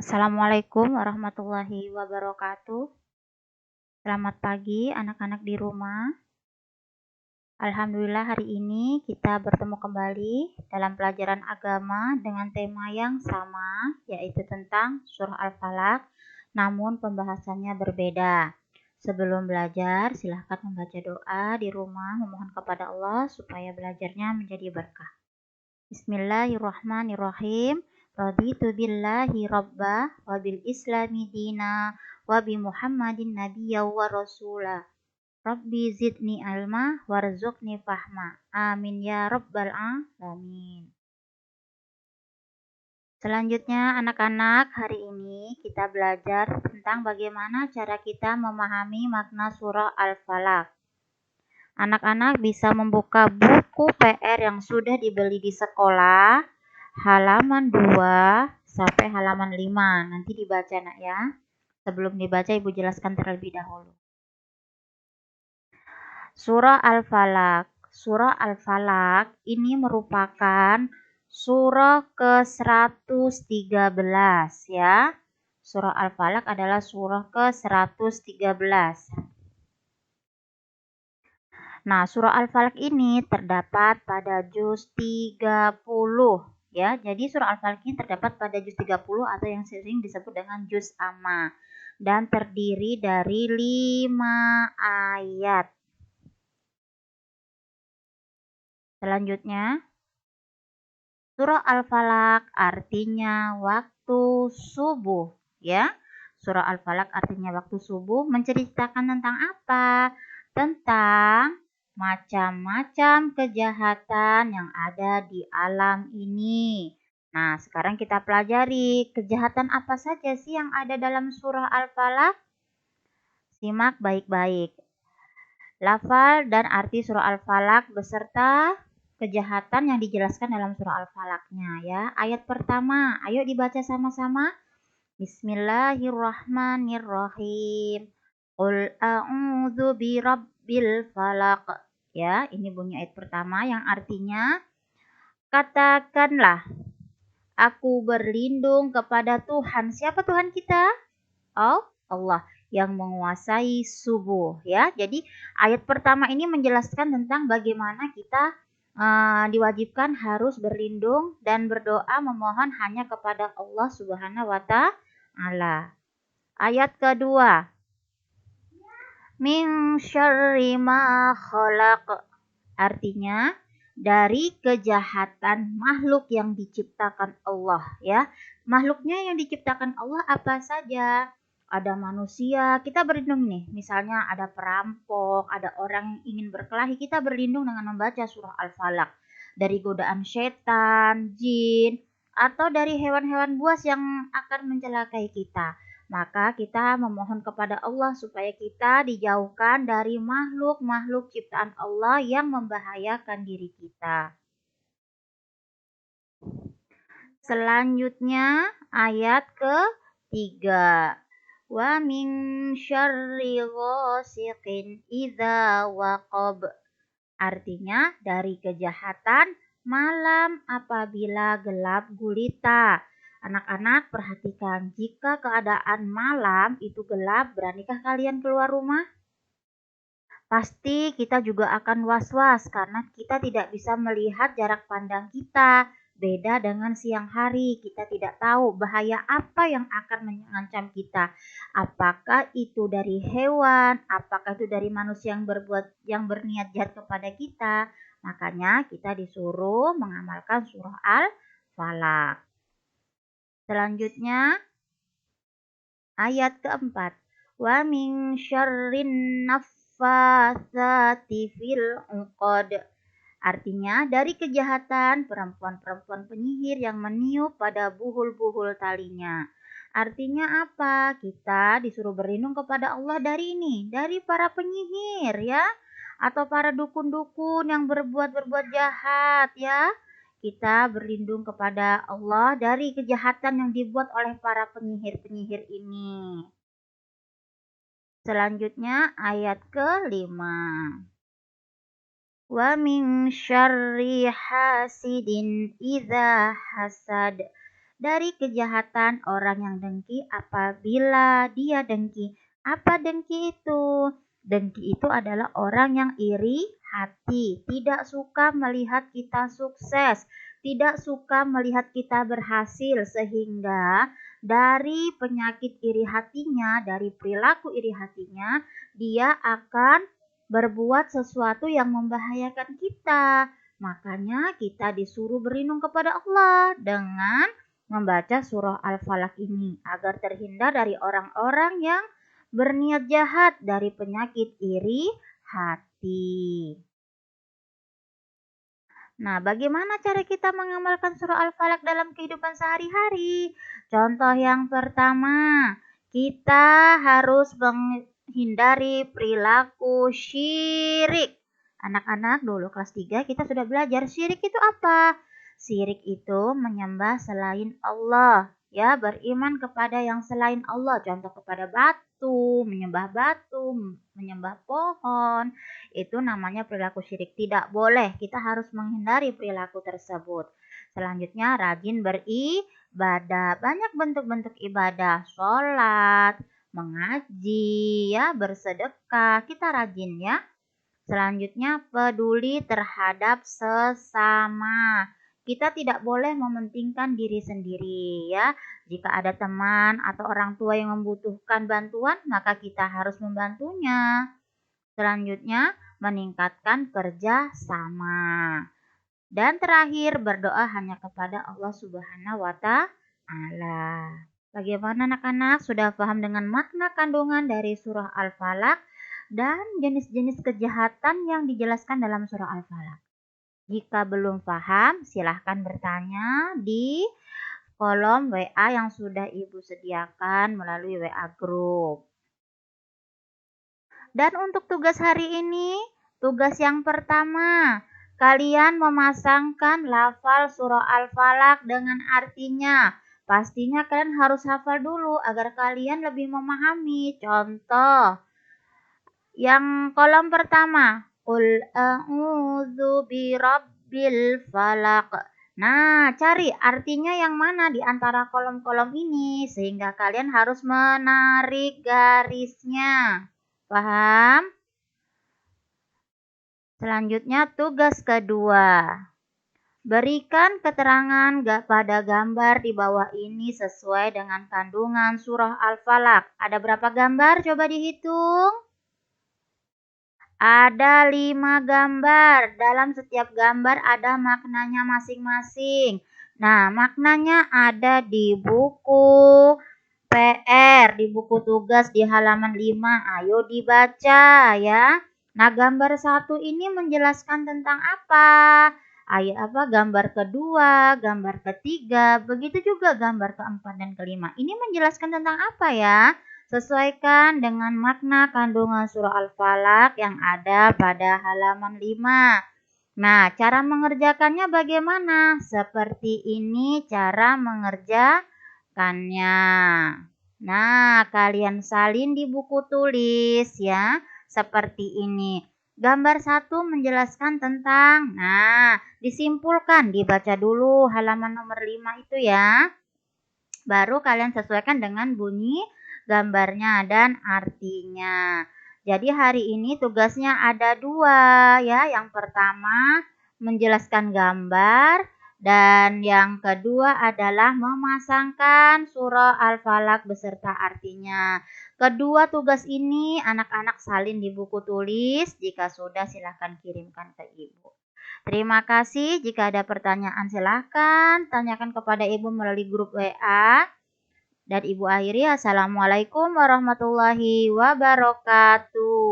Assalamualaikum warahmatullahi wabarakatuh. Selamat pagi anak-anak di rumah. Alhamdulillah hari ini kita bertemu kembali dalam pelajaran agama dengan tema yang sama, yaitu tentang surah Al-Falaq, namun pembahasannya berbeda. Sebelum belajar, silahkan membaca doa di rumah, memohon kepada Allah supaya belajarnya menjadi berkah. Bismillahirrahmanirrahim. Raditu billahi rabba wa bil islami dina wa bi Muhammadin nabiyya wa rasula. Rabbi zidni ilma warzuqni fahma. Amin ya rabbal alamin. Selanjutnya anak-anak, hari ini kita belajar tentang bagaimana cara kita memahami makna surah Al-Falaq. Anak-anak bisa membuka buku PR yang sudah dibeli di sekolah, halaman 2 sampai halaman 5. Nanti dibaca nak ya. Sebelum dibaca Ibu jelaskan terlebih dahulu. Surah Al-Falaq. Surah Al-Falaq ini merupakan surah ke-113 ya. Surah Al-Falaq adalah surah ke-113. Nah, surah Al-Falaq ini terdapat pada juz 30 ya. Jadi surah Al-Falaq ini terdapat pada juz 30 atau yang sering disebut dengan juz amma dan terdiri dari 5 ayat. Selanjutnya, surah Al-Falaq artinya waktu subuh ya. Surah Al-Falaq artinya waktu subuh menceritakan tentang apa? Tentang macam-macam kejahatan yang ada di alam ini. Nah, sekarang kita pelajari kejahatan apa saja sih yang ada dalam surah Al-Falaq. Simak baik-baik. Lafal dan arti surah Al-Falaq beserta kejahatan yang dijelaskan dalam surah Al-Falaqnya ya. Ayat pertama, ayo dibaca sama-sama. Bismillahirrahmanirrahim. Qul a'udzu birabbil falaq. Ya, ini bunyi ayat pertama yang artinya katakanlah aku berlindung kepada Tuhan. Siapa Tuhan kita? Oh, Allah yang menguasai subuh ya. Jadi ayat pertama ini menjelaskan tentang bagaimana kita diwajibkan harus berlindung dan berdoa memohon hanya kepada Allah Subhanahu wa ta'ala. Ayat kedua, min syarri ma khalaq, artinya dari kejahatan makhluk yang diciptakan Allah ya. Makhluknya yang diciptakan Allah apa saja? Ada manusia, kita berlindung nih. Misalnya ada perampok, ada orang yang ingin berkelahi, kita berlindung dengan membaca surah Al-Falaq. Dari godaan setan, jin, atau dari hewan-hewan buas yang akan mencelakai kita. Maka kita memohon kepada Allah supaya kita dijauhkan dari makhluk-makhluk ciptaan Allah yang membahayakan diri kita. Selanjutnya ayat ke-3. Wa min syarri ghasiqin idza waqab. Artinya dari kejahatan malam apabila gelap gulita. Anak-anak perhatikan, jika keadaan malam itu gelap, beranikah kalian keluar rumah? Pasti kita juga akan was-was karena kita tidak bisa melihat jarak pandang kita. Beda dengan siang hari, kita tidak tahu bahaya apa yang akan mengancam kita. Apakah itu dari hewan, apakah itu dari manusia yang berniat jahat kepada kita. Makanya kita disuruh mengamalkan surah Al-Falaq. Selanjutnya ayat keempat. Wa min syarrin naffatsati fil 'uqad. Artinya dari kejahatan perempuan-perempuan penyihir yang meniup pada buhul-buhul talinya. Artinya apa? Kita disuruh berlindung kepada Allah dari ini, dari para penyihir ya, atau para dukun-dukun yang berbuat jahat ya. Kita berlindung kepada Allah dari kejahatan yang dibuat oleh para penyihir-penyihir ini. Selanjutnya ayat ke-5. Wa min syarri hasidin idza hasad. dari kejahatan orang yang dengki apabila dia dengki. Apa dengki itu? Dengki itu adalah orang yang iri hati, tidak suka melihat kita sukses, tidak suka melihat kita berhasil, sehingga dari penyakit iri hatinya, dari perilaku iri hatinya, dia akan berbuat sesuatu yang membahayakan kita. Makanya kita disuruh berlindung kepada Allah dengan membaca surah Al-Falaq ini agar terhindar dari orang-orang yang berniat jahat dari penyakit iri hati. Nah, bagaimana cara kita mengamalkan surah Al-Falaq dalam kehidupan sehari-hari? Contoh yang pertama, kita harus menghindari perilaku syirik. Anak-anak dulu kelas 3 kita sudah belajar syirik itu apa? Syirik itu menyembah selain Allah, ya, beriman kepada yang selain Allah, contoh kepada batu, menyembah pohon. Itu namanya perilaku syirik. Tidak boleh, kita harus menghindari perilaku tersebut. Selanjutnya, rajin beribadah. Banyak bentuk-bentuk ibadah, sholat, mengaji, ya, bersedekah. Kita rajin ya. Selanjutnya, peduli terhadap sesama. Kita tidak boleh mementingkan diri sendiri ya. Jika ada teman atau orang tua yang membutuhkan bantuan, maka kita harus membantunya. Selanjutnya, meningkatkan kerja sama. Dan terakhir, berdoa hanya kepada Allah Subhanahu wa Ta'ala. Bagaimana anak-anak? Sudah paham dengan makna kandungan dari surah Al-Falaq dan jenis-jenis kejahatan yang dijelaskan dalam surah Al-Falaq? Jika belum paham, silahkan bertanya di kolom WA yang sudah Ibu sediakan melalui WA Group. Dan untuk tugas hari ini, tugas yang pertama, kalian memasangkan lafal surah Al-Falaq dengan artinya. Pastinya kalian harus hafal dulu agar kalian lebih memahami. Contoh, yang kolom pertama, Qul a'udzu birabbil falaq. Nah, cari artinya yang mana di antara kolom-kolom ini sehingga kalian harus menarik garisnya. Paham? Selanjutnya tugas kedua. Berikan keterangan pada gambar di bawah ini sesuai dengan kandungan surah Al-Falaq. Ada berapa gambar? Coba dihitung. Ada 5 gambar. Dalam setiap gambar ada maknanya masing-masing. Nah, maknanya ada di buku PR, di buku tugas di halaman 5. Ayo dibaca ya. Nah, gambar 1 ini menjelaskan tentang apa? Ayo apa? Gambar kedua, gambar ketiga, begitu juga gambar keempat dan kelima. Ini menjelaskan tentang apa ya? Sesuaikan dengan makna kandungan surah Al-Falaq yang ada pada halaman 5. Nah, cara mengerjakannya bagaimana? Seperti ini cara mengerjakannya. Nah, kalian salin di buku tulis ya, seperti ini. Gambar 1 menjelaskan tentang, nah, disimpulkan, dibaca dulu halaman nomor 5 itu ya. Baru kalian sesuaikan dengan bunyi gambarnya dan artinya. Jadi hari ini tugasnya ada 2 ya. Yang pertama menjelaskan gambar dan yang kedua adalah memasangkan surah Al-Falaq beserta artinya. Kedua tugas ini anak-anak salin di buku tulis. Jika sudah silahkan kirimkan ke Ibu. Terima kasih. Jika ada pertanyaan silahkan tanyakan kepada Ibu melalui grup WA. Dan Ibu akhiri, Assalamualaikum warahmatullahi wabarakatuh.